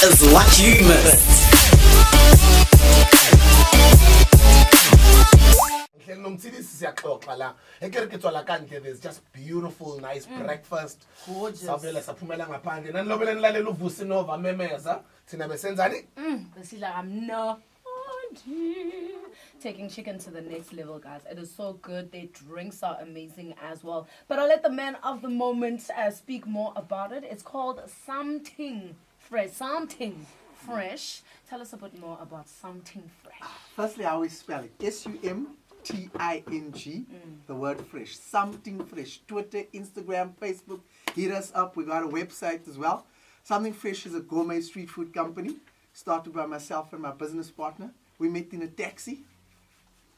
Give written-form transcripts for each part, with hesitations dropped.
is what you missed. There's just beautiful, nice breakfast. Gorgeous. Taking chicken to the next level, guys. It is so good. Their drinks are amazing as well. But I'll let the man of the moment speak more about it. It's called SUMTING Fresh. SUMTING Fresh. Tell us a bit more about SUMTING Fresh. Firstly, I always spell it SUMTING, the word fresh. Something Fresh. Twitter, Instagram, Facebook. Hit us up. We got a website as well. Something Fresh is a gourmet street food company started by myself and my business partner. We met in a taxi.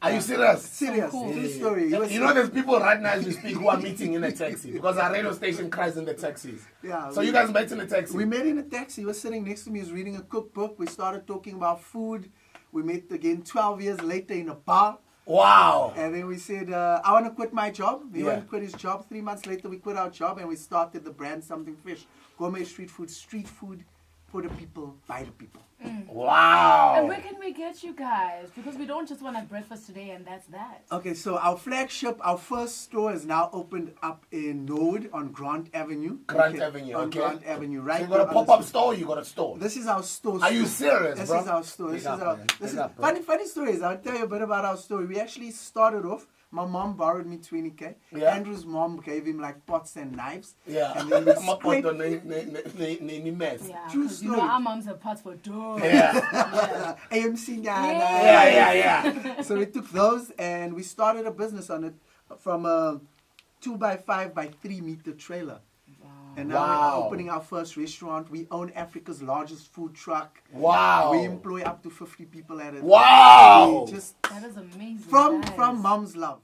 Are you serious? Serious. So cool. True story. You know there's people right now as we speak who are meeting in a taxi because our radio station cries in the taxis. Yeah. So you guys met in a taxi? We met in a taxi. He was sitting next to me. He was reading a cookbook. We started talking about food. We met again 12 years later in a bar. Wow. And then we said, I want to quit my job. He Yeah. wanted to quit his job. 3 months later, we quit our job and we started the brand Something Fresh. Gourmet street food for the people, by the people. Wow. And where can we get you guys? Because we don't just want a breakfast today and that's that. Okay, so our flagship, our first store is now opened up in Norwood on Grant Avenue. Grant Avenue, On okay. Grant Avenue, right? So you got a on the pop-up store or you got a store? This is our store. Are you serious, This bro? is our store. This Big is up, our. man. This Big is up, bro. funny stories. I'll tell you a bit about our story. We actually started off. My mom borrowed me 20K. Yeah. Andrew's mom gave him like pots and knives. Yeah. And then we I'm up scraped. on the mess. Yeah, True 'cause you know story. our moms have pots for dough. Yeah. AMC Yeah. So we took those and we started a business on it from a 2x5 by 3 meter trailer. And now Wow. we're opening our first restaurant. We own Africa's largest food truck. Wow. We employ up to 50 people at it. Wow. We just That is amazing. from guys. mom's love.